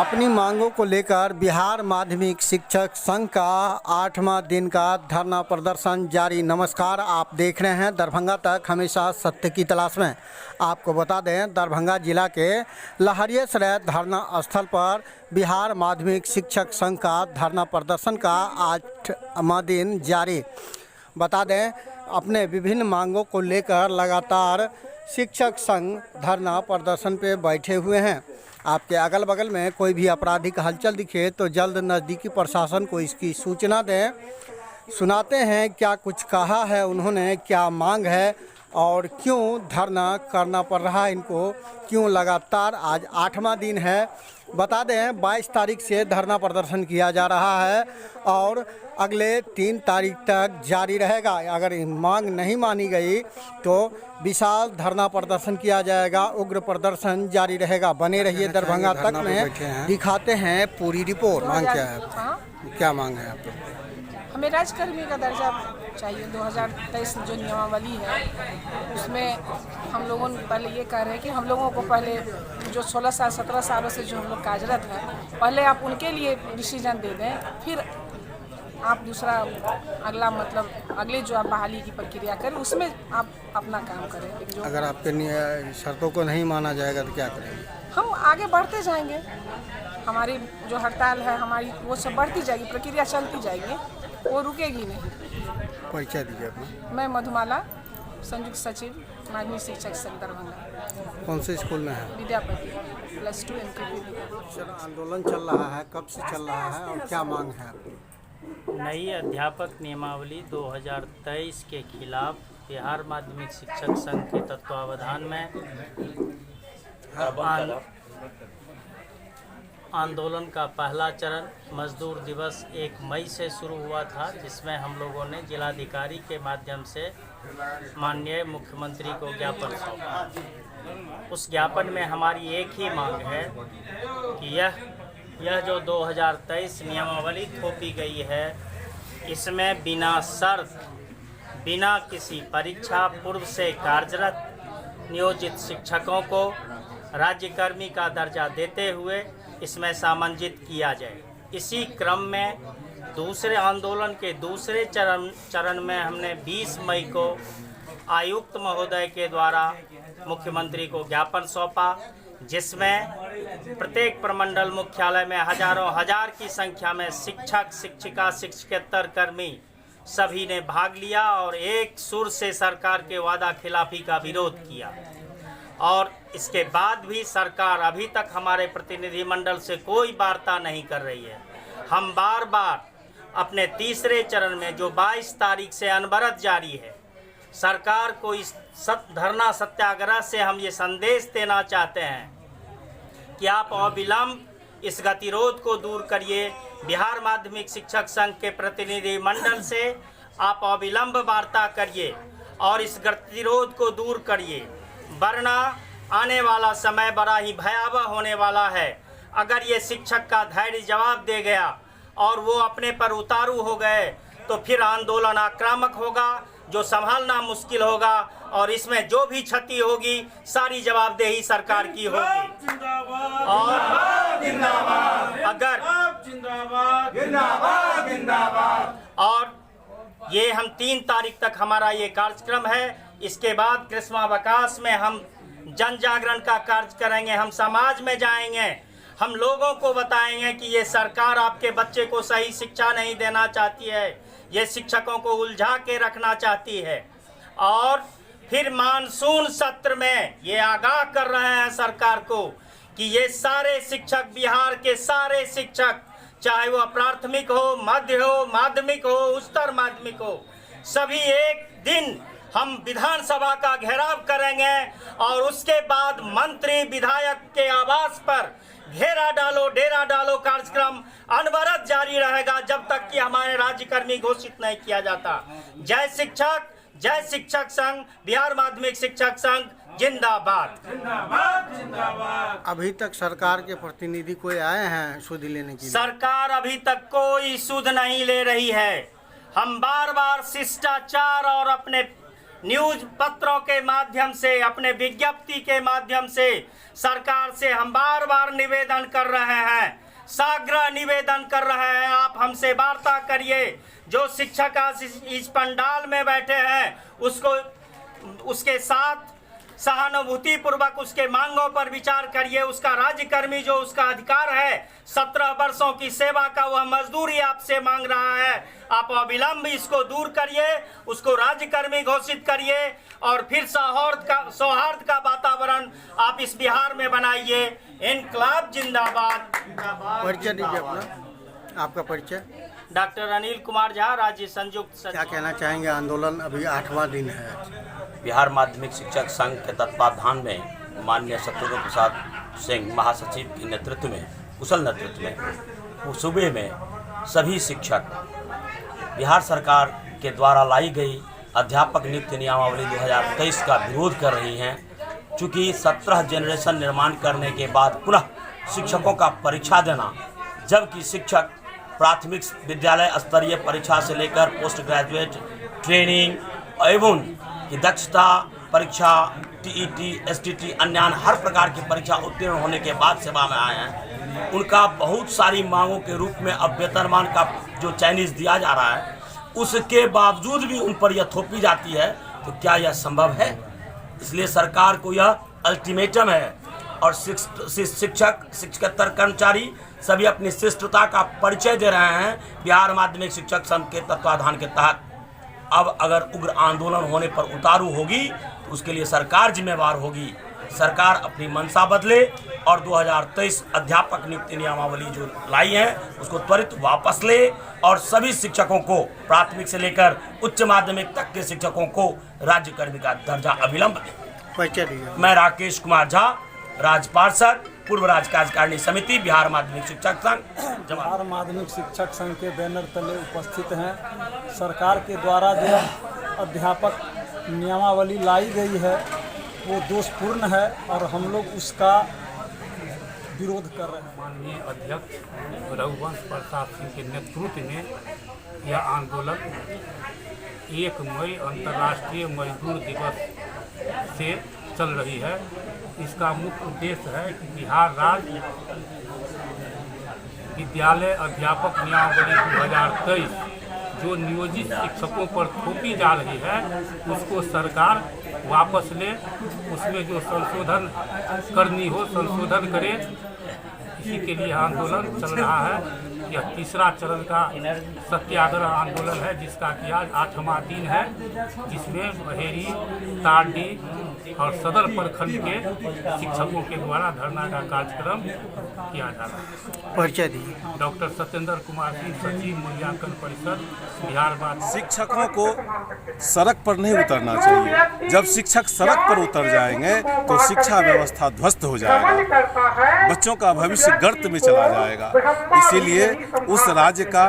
अपनी मांगों को लेकर बिहार माध्यमिक शिक्षक संघ का 8वां दिन का धरना प्रदर्शन जारी। नमस्कार, आप देख रहे हैं दरभंगा तक, हमेशा सत्य की तलाश में। आपको बता दें, दरभंगा जिला के लहरियासराय धरना स्थल पर बिहार माध्यमिक शिक्षक संघ का धरना प्रदर्शन का 8वां दिन जारी। बता दें, अपने विभिन्न मांगों को लेकर लगातार शिक्षक संघ धरना प्रदर्शन पे बैठे हुए हैं। आपके अगल बगल में कोई भी आपराधिक हलचल दिखे तो जल्द नज़दीकी प्रशासन को इसकी सूचना दें। सुनाते हैं क्या कुछ कहा है उन्होंने, क्या मांग है और क्यों धरना करना पड़ रहा है इनको, क्यों लगातार आज 8वां दिन है। बता दें, 22 तारीख से धरना प्रदर्शन किया जा रहा है और अगले 3 तारीख तक जारी रहेगा। अगर मांग नहीं मानी गई तो विशाल धरना प्रदर्शन किया जाएगा, उग्र प्रदर्शन जारी रहेगा। बने रहिए दरभंगा तक में, दिखाते हैं पूरी रिपोर्ट। मांग क्या है? क्या मांग है आपको? हमें राज्यकर्मी का दर्जा चाहिए। 2023 जो नियमावली है उसमें हम लोगों पहले ये कह रहे हैं कि हम लोगों को पहले जो 16 साल 17 सालों से जो हम लोग कार्यरत हैं, पहले आप उनके लिए डिसीजन दे दें, फिर आप दूसरा अगले जो आप बहाली की प्रक्रिया करें उसमें आप अपना काम करें। जो अगर आपके शर्तों को नहीं माना जाएगा तो क्या करेंगे? हम आगे बढ़ते जाएंगे। हमारी जो हड़ताल है हमारी वो सब बढ़ती जाएगी, प्रक्रिया चलती जाएगी, वो रुकेगी नहीं। परिचय दीजिए अपना। मैं मधुमाला, संयुक्त सचिव माध्यमिक शिक्षक संघ दरभंगा। कौन से स्कूल में है? विद्यापति +2 MKP। आंदोलन चल रहा है, कब से चल रहा है और क्या मांग है आपकी? नई अध्यापक नियमावली 2023 के खिलाफ बिहार माध्यमिक शिक्षक संघ के तत्वावधान में आंदोलन का पहला चरण मजदूर दिवस 1 मई से शुरू हुआ था, जिसमें हम लोगों ने जिलाधिकारी के माध्यम से माननीय मुख्यमंत्री को ज्ञापन सौंपा। उस ज्ञापन में हमारी एक ही मांग है कि यह जो 2023 नियमावली थोपी गई है, इसमें बिना शर्त, बिना किसी परीक्षा पूर्व से कार्यरत नियोजित शिक्षकों को राज्यकर्मी का दर्जा देते हुए इसमें सामंजित किया जाए। इसी क्रम में दूसरे आंदोलन के दूसरे चरण में हमने 20 मई को आयुक्त महोदय के द्वारा मुख्यमंत्री को ज्ञापन सौंपा, जिसमें प्रत्येक प्रमंडल मुख्यालय में हजार की संख्या में शिक्षक, शिक्षिका, शिक्षकेतर कर्मी सभी ने भाग लिया और एक सुर से सरकार के वादा खिलाफी का विरोध किया। और इसके बाद भी सरकार अभी तक हमारे प्रतिनिधिमंडल से कोई वार्ता नहीं कर रही है। हम बार बार अपने तीसरे चरण में जो 22 तारीख से अनवरत जारी है, सरकार को इस धरना सत्याग्रह से हम ये संदेश देना चाहते हैं कि आप अविलंब इस गतिरोध को दूर करिए। बिहार माध्यमिक शिक्षक संघ के प्रतिनिधिमंडल से आप अविलंब वार्ता करिए और इस गतिरोध को दूर करिए, वरना आने वाला समय बड़ा ही भयावह होने वाला है। अगर ये शिक्षक का धैर्य जवाब दे गया और वो अपने पर उतारू हो गए तो फिर आंदोलन आक्रामक होगा, जो संभालना मुश्किल होगा और इसमें जो भी क्षति होगी सारी जवाबदेही सरकार की होगी। और और ये हम 3 तारीख तक हमारा ये कार्यक्रम है। इसके बाद ग्रीष्मावकाश में हम जन जागरण का कार्य करेंगे, हम समाज में जाएंगे, हम लोगों को बताएंगे कि ये सरकार आपके बच्चे को सही शिक्षा नहीं देना चाहती है, ये शिक्षकों को उलझा के रखना चाहती है। और फिर मानसून सत्र में ये आगाह कर रहे हैं सरकार को कि ये सारे शिक्षक, बिहार के सारे शिक्षक, चाहे वो प्राथमिक हो, मध्य हो, माध्यमिक हो, उच्चतर माध्यमिक हो, सभी एक दिन हम विधानसभा का घेराव करेंगे और उसके बाद मंत्री विधायक के आवास पर घेरा डालो, डेरा डालो कार्यक्रम अनवरत जारी रहेगा जब तक कि हमारे राज्यकर्मी घोषित नहीं किया जाता। जय शिक्षक, जय शिक्षक संघ, बिहार माध्यमिक शिक्षक संघ जिंदाबाद। अभी तक सरकार के प्रतिनिधि कोई आए हैं सुध लेने के लिए? सरकार अभी तक कोई सुध नहीं ले रही है। हम बार बार शिष्टाचार और अपने न्यूज पत्रों के माध्यम से, अपने विज्ञप्ति के माध्यम से सरकार से हम बार बार निवेदन कर रहे हैं, साग्रह निवेदन कर रहे हैं, आप हमसे वार्ता करिए। जो शिक्षक आज इस पंडाल में बैठे हैं उसके साथ सहानुभूति पूर्वक उसके मांगों पर विचार करिए। उसका राज्यकर्मी जो उसका अधिकार है 17 वर्षों की सेवा का, वह मजदूरी आपसे मांग रहा है। आप अविलंब इसको दूर करिए, उसको राज्यकर्मी घोषित करिए और फिर सौहार्द का वातावरण आप इस बिहार में बनाइए। इनकलाब जिंदाबाद। परिचय दीजिए अपना, आपका परिचय। डॉक्टर अनिल कुमार झा, राज्य संयुक्त सचिव। क्या कहना चाहेंगे? आंदोलन अभी 8वां दिन है। बिहार माध्यमिक शिक्षक संघ के तत्वावधान में माननीय शत्रुघ्न प्रसाद सिंह महासचिव के नेतृत्व में, कुशल नेतृत्व में, सूबे में सभी शिक्षक बिहार सरकार के द्वारा लाई गई अध्यापक नियुक्ति नियमावली 2023 का विरोध कर रही हैं। चूँकि 17 जनरेशन निर्माण करने के बाद पुनः शिक्षकों का परीक्षा देना, जबकि शिक्षक प्राथमिक विद्यालय स्तरीय परीक्षा से लेकर पोस्ट ग्रेजुएट ट्रेनिंग एवं की दक्षता परीक्षा, टीईटी, एसटीटी, अन्य हर प्रकार की परीक्षा उत्तीर्ण होने के बाद सेवा में आए हैं। उनका बहुत सारी मांगों के रूप में अब वेतनमान का जो चाइनीज दिया जा रहा है, उसके बावजूद भी उन पर यह थोपी जाती है। तो क्या यह संभव है? इसलिए सरकार को यह अल्टीमेटम है और शिक्षकेतर कर्मचारी सभी अपनी शिष्टता का परिचय दे रहे हैं। बिहार माध्यमिक शिक्षक संघ के तत्वाधान के तहत अब अगर उग्र आंदोलन होने पर उतारू होगी तो उसके लिए सरकार जिम्मेवार होगी। सरकार अपनी मंशा बदले और 2023 अध्यापक नियुक्ति नियमावली जो लाई है उसको त्वरित वापस ले और सभी शिक्षकों को, प्राथमिक से लेकर उच्च माध्यमिक तक के शिक्षकों को राज्यकर्मी का दर्जा अविलंब दे। मैं राकेश कुमार झा, राज्य पार्षद, पूर्व राज्य कार्यकारिणी समिति, बिहार माध्यमिक शिक्षक संघ। बिहार माध्यमिक शिक्षक संघ के बैनर तले उपस्थित हैं। सरकार के द्वारा जो अध्यापक नियमावली लाई गई है वो दोषपूर्ण है और हम लोग उसका विरोध कर रहे हैं। माननीय अध्यक्ष रघुवंश प्रसाद सिंह के नेतृत्व में यह आंदोलन 1 मई अंतर्राष्ट्रीय मजदूर दिवस से चल रही है। इसका मुख्य उद्देश्य है कि बिहार राज्य विद्यालय अध्यापक नियमावली 2023 जो नियोजित शिक्षकों पर थोपी जा रही है उसको सरकार वापस ले, उसमें जो संशोधन करनी हो संशोधन करे। इसी के लिए आंदोलन चल रहा है। यह तीसरा चरण का सत्याग्रह आंदोलन है जिसका कि आज 8वां दिन है, जिसमें बहेरी, तारडी और सदर प्रखंड के शिक्षकों के द्वारा धरना का कार्यक्रम किया जा रहा है। परिचय दिए। डॉक्टर सत्येंद्र कुमार सिंह, सचिव मूल्यांकन परिषद, बिहार राज्य। शिक्षकों को सड़क पर नहीं उतरना चाहिए। जब शिक्षक सड़क पर उतर जाएंगे तो शिक्षा व्यवस्था ध्वस्त हो जाएगा, बच्चों का भविष्य गर्त में चला जाएगा। इसीलिए उस राज्य का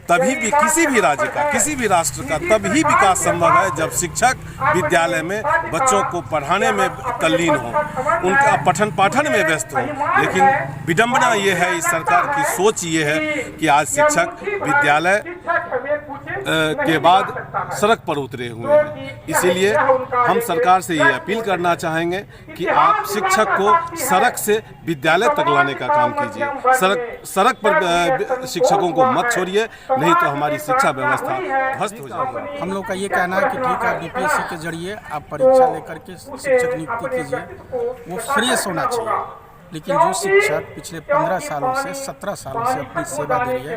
तभी भी, किसी भी राज्य का, किसी भी राष्ट्र का तभी विकास संभव है जब शिक्षक विद्यालय में बच्चों को पढ़ाने में तल्लीन हो, उनका पठन पाठन में व्यस्त हो। लेकिन विडंबना ये है, इस सरकार की सोच ये है कि आज शिक्षक विद्यालय के बाद सड़क पर उतरे हुए हैं। इसीलिए हम सरकार से ये अपील करना चाहेंगे कि आप शिक्षक को सड़क से विद्यालय तक लाने का काम कीजिए। सड़क पर शिक्षकों को मत छोड़िए, नहीं तो हमारी शिक्षा व्यवस्था ध्वस्त हो जाएगी। हम लोग का ये कहना है कि ठीक है, बीपीएससी के जरिए आप परीक्षा लेकर के शिक्षक नियुक्ति कीजिए, वो फ्रेश होना चाहिए। लेकिन जो शिक्षक पिछले 15 सालों से 17 सालों से अपनी सेवा दे रही है,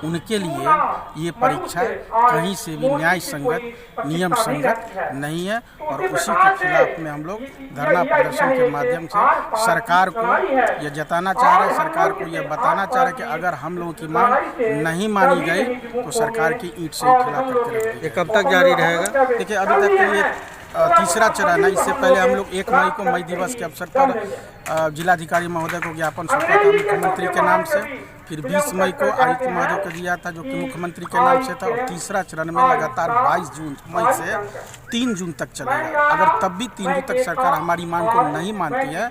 उनके लिए ये परीक्षा कहीं से भी न्याय संगत, नियम संगत नहीं है। और उसी के खिलाफ में हम लोग धरना प्रदर्शन के माध्यम से सरकार को ये जताना चाह रहे हैं, सरकार को ये बताना चाह रहे हैं कि अगर हम लोगों की मांग नहीं मानी गई तो सरकार की ईंट से ही खिला करके रख देंगे। ये कब तक जारी रहेगा? देखिए, अभी तक तो ये तीसरा चरण है। इससे पहले हम लोग 1 मई को मई दिवस के अवसर पर जिलाधिकारी महोदय को ज्ञापन सौंपा था मुख्यमंत्री के नाम से। फिर 20 मई को आयुक्त महोदय को दिया था जो कि मुख्यमंत्री के नाम से था। और तीसरा चरण में लगातार 22 मई से 3 जून तक चलेगा। अगर तब भी 3 जून तक सरकार हमारी मांग को नहीं मानती है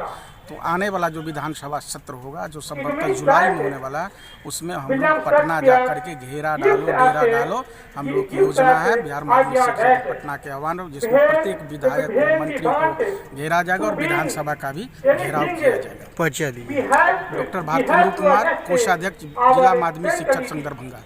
तो आने वाला जो विधानसभा सत्र होगा, जो संभवतः जुलाई में होने वाला, उसमें हम लोग पटना जा करके घेरा डालो, डेरा डालो, हम लोग की योजना है बिहार माध्यमिक शिक्षा पटना के आह्वान, जिसमें प्रत्येक विधायक को, मंत्री को घेरा जाएगा और विधानसभा का भी घेराव किया जाएगा। परिचय दीजिए। डॉक्टर भारतेंदु कुमार, कोषाध्यक्ष जिला माध्यमिक शिक्षक संघ दरभंगा।